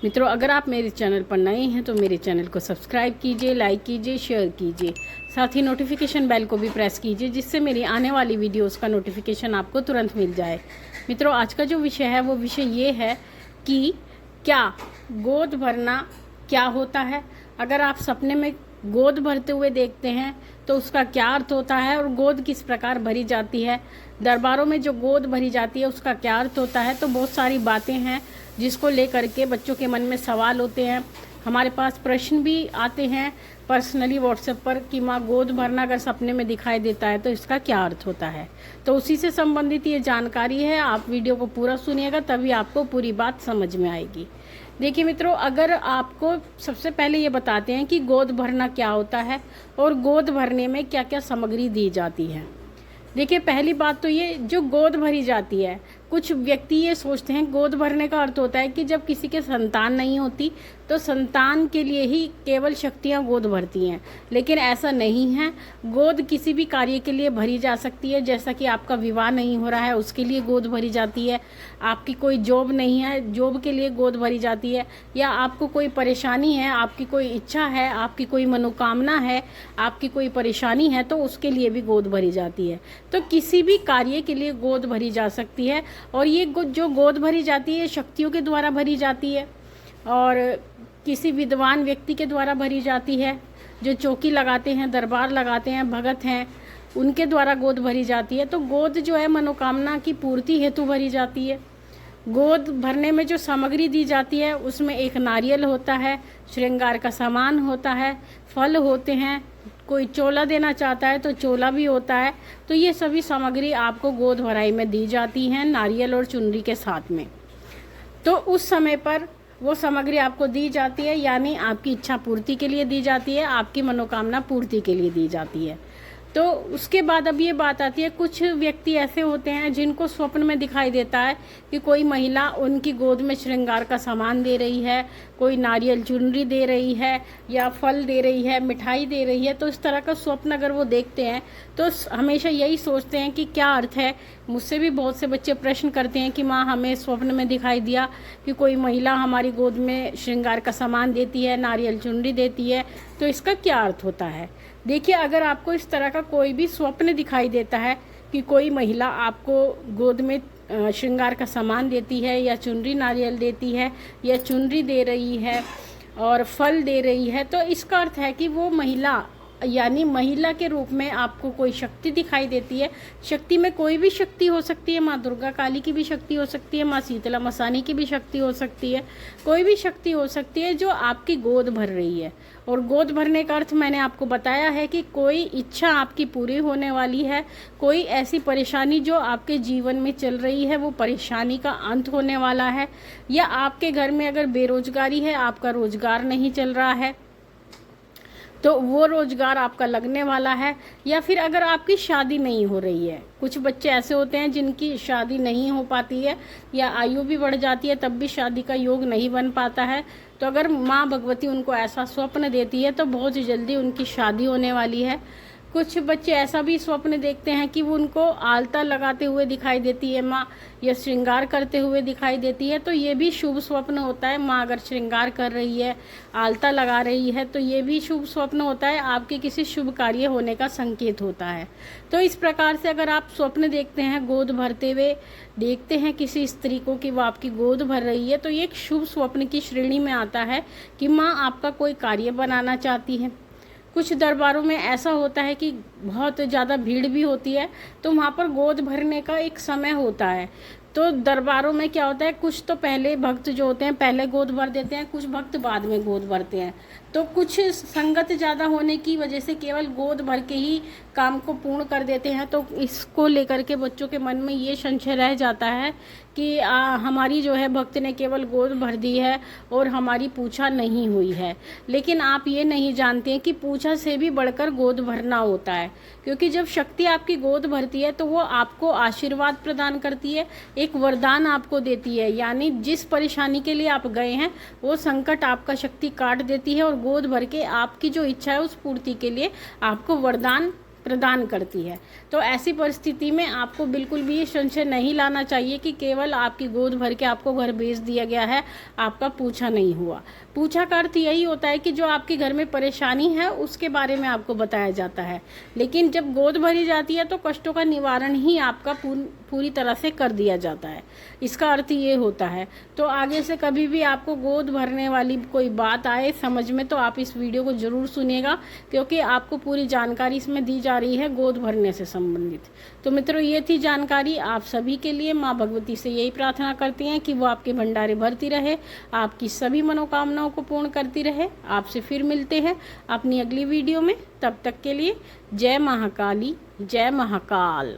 मित्रों, अगर आप मेरे चैनल पर नए हैं तो मेरे चैनल को सब्सक्राइब कीजिए, लाइक कीजिए, शेयर कीजिए। साथ ही नोटिफिकेशन बेल को भी प्रेस कीजिए, जिससे मेरी आने वाली वीडियोस का नोटिफिकेशन आपको तुरंत मिल जाए। मित्रों, आज का जो विषय है वो विषय ये है कि क्या गोद भरना क्या होता है। अगर आप सपने में गोद भरते हुए देखते हैं तो उसका क्या अर्थ होता है और गोद किस प्रकार भरी जाती है। दरबारों में जो गोद भरी जाती है उसका क्या अर्थ होता है। तो बहुत सारी बातें हैं जिसको लेकर के बच्चों के मन में सवाल होते हैं। हमारे पास प्रश्न भी आते हैं पर्सनली व्हाट्सएप पर कि माँ, गोद भरना अगर सपने में दिखाई देता है तो इसका क्या अर्थ होता है। तो उसी से संबंधित ये जानकारी है। आप वीडियो को पूरा सुनिएगा, तभी आपको पूरी बात समझ में आएगी। देखिए मित्रों, अगर आपको सबसे पहले ये बताते हैं कि गोद भरना क्या होता है और गोद भरने में क्या क्या सामग्री दी जाती है। देखिए, पहली बात तो ये, जो गोद भरी जाती है, कुछ व्यक्ति ये सोचते हैं गोद भरने का अर्थ होता है कि जब किसी के संतान नहीं होती तो संतान के लिए ही केवल शक्तियाँ गोद भरती हैं, लेकिन ऐसा नहीं है। गोद किसी भी कार्य के लिए भरी जा सकती है। जैसा कि आपका विवाह नहीं हो रहा है, उसके लिए गोद भरी जाती है। आपकी कोई जॉब नहीं है, जॉब के लिए गोद भरी जाती है। या आपको कोई परेशानी है, आपकी कोई इच्छा है, आपकी कोई मनोकामना है, आपकी कोई परेशानी है, तो उसके लिए भी गोद भरी जाती है। तो किसी भी कार्य के लिए गोद भरी जा सकती है। और ये जो गोद भरी जाती है शक्तियों के द्वारा भरी जाती है और किसी विद्वान व्यक्ति के द्वारा भरी जाती है। जो चौकी लगाते हैं, दरबार लगाते हैं, भगत हैं, उनके द्वारा गोद भरी जाती है। तो गोद जो है मनोकामना की पूर्ति हेतु भरी जाती है। गोद भरने में जो सामग्री दी जाती है उसमें एक नारियल होता है, श्रृंगार का सामान होता है, फल होते हैं, कोई चोला देना चाहता है तो चोला भी होता है। तो ये सभी सामग्री आपको गोद भराई में दी जाती हैं, नारियल और चुनरी के साथ में। तो उस समय पर वो सामग्री आपको दी जाती है, यानी आपकी इच्छा पूर्ति के लिए दी जाती है, आपकी मनोकामना पूर्ति के लिए दी जाती है। तो उसके बाद अब ये बात आती है, कुछ व्यक्ति ऐसे होते हैं जिनको स्वप्न में दिखाई देता है कि कोई महिला उनकी गोद में श्रृंगार का सामान दे रही है, कोई नारियल चुनरी दे रही है या फल दे रही है, मिठाई दे रही है। तो इस तरह का स्वप्न अगर वो देखते हैं तो हमेशा यही सोचते हैं कि क्या अर्थ है। मुझसे भी बहुत से बच्चे प्रश्न करते हैं कि माँ, हमें स्वप्न में दिखाई दिया कि कोई महिला हमारी गोद में श्रृंगार का सामान देती है, नारियल चुनरी देती है, तो इसका क्या अर्थ होता है। देखिए, अगर आपको इस तरह का कोई भी स्वप्न दिखाई देता है कि कोई महिला आपको गोद में श्रृंगार का सामान देती है या चुनरी नारियल देती है या चुनरी दे रही है और फल दे रही है, तो इसका अर्थ है कि वो महिला, यानी महिला के रूप में आपको कोई शक्ति दिखाई देती है। शक्ति में कोई भी शक्ति हो सकती है, माँ दुर्गा काली की भी शक्ति हो सकती है, माँ शीतला मसानी की भी शक्ति हो सकती है, कोई भी शक्ति हो सकती है जो आपकी गोद भर रही है। और गोद भरने का अर्थ मैंने आपको बताया है कि कोई इच्छा आपकी पूरी होने वाली है, कोई ऐसी परेशानी जो आपके जीवन में चल रही है वो परेशानी का अंत होने वाला है। या आपके घर में अगर बेरोजगारी है, आपका रोजगार नहीं चल रहा है तो वो रोजगार आपका लगने वाला है। या फिर अगर आपकी शादी नहीं हो रही है, कुछ बच्चे ऐसे होते हैं जिनकी शादी नहीं हो पाती है या आयु भी बढ़ जाती है तब भी शादी का योग नहीं बन पाता है, तो अगर माँ भगवती उनको ऐसा स्वप्न देती है तो बहुत जल्दी उनकी शादी होने वाली है। कुछ बच्चे ऐसा भी स्वप्न देखते हैं कि वो उनको आलता लगाते हुए दिखाई देती है माँ, या श्रृंगार करते हुए दिखाई देती है, तो ये भी शुभ स्वप्न होता है। माँ अगर श्रृंगार कर रही है, आलता लगा रही है, तो ये भी शुभ स्वप्न होता है, आपके किसी शुभ कार्य होने का संकेत होता है। तो इस प्रकार से अगर आप स्वप्न देखते हैं, गोद भरते हुए देखते हैं किसी स्त्री को कि वो आपकी गोद भर रही है, तो ये एक शुभ स्वप्न की श्रेणी में आता है कि माँ आपका कोई कार्य बनाना चाहती है। कुछ दरबारों में ऐसा होता है कि बहुत ज़्यादा भीड़ भी होती है, तो वहाँ पर गोद भरने का एक समय होता है। तो दरबारों में क्या होता है, कुछ तो पहले भक्त जो होते हैं पहले गोद भर देते हैं, कुछ भक्त बाद में गोद भरते हैं। तो कुछ संगत ज़्यादा होने की वजह से केवल गोद भर के ही काम को पूर्ण कर देते हैं। तो इसको लेकर के बच्चों के मन में ये संशय रह जाता है कि हमारी जो है भक्त ने केवल गोद भर दी है और हमारी पूछा नहीं हुई है। लेकिन आप ये नहीं जानते हैं कि पूछा से भी बढ़कर गोद भरना होता है, क्योंकि जब शक्ति आपकी गोद भरती है तो वो आपको आशीर्वाद प्रदान करती है, एक वरदान आपको देती है। यानी जिस परेशानी के लिए आप गए हैं वो संकट आपका शक्ति काट देती है और गोद भर के आपकी जो इच्छा है उस पूर्ति के लिए आपको वरदान प्रदान करती है। तो ऐसी परिस्थिति में आपको बिल्कुल भी ये संशय नहीं लाना चाहिए कि केवल आपकी गोद भर के आपको घर भेज दिया गया है, आपका पूछा नहीं हुआ। पूछा का अर्थ यही होता है कि जो आपके घर में परेशानी है उसके बारे में आपको बताया जाता है, लेकिन जब गोद भरी जाती है तो कष्टों का निवारण ही आपका पूरी तरह से कर दिया जाता है। इसका अर्थ ये होता है। तो आगे से कभी भी आपको गोद भरने वाली कोई बात आए समझ में, तो आप इस वीडियो को ज़रूर सुनिएगा, क्योंकि आपको पूरी जानकारी इसमें दी जा रही है गोद भरने से संबंधित। तो मित्रों, ये थी जानकारी आप सभी के लिए। माँ भगवती से यही प्रार्थना करती हैं कि वो आपके भंडारे भरती रहे, आपकी सभी मनोकामनाओं को पूर्ण करती रहे। आपसे फिर मिलते हैं अपनी अगली वीडियो में। तब तक के लिए जय महाकाली, जय महाकाल।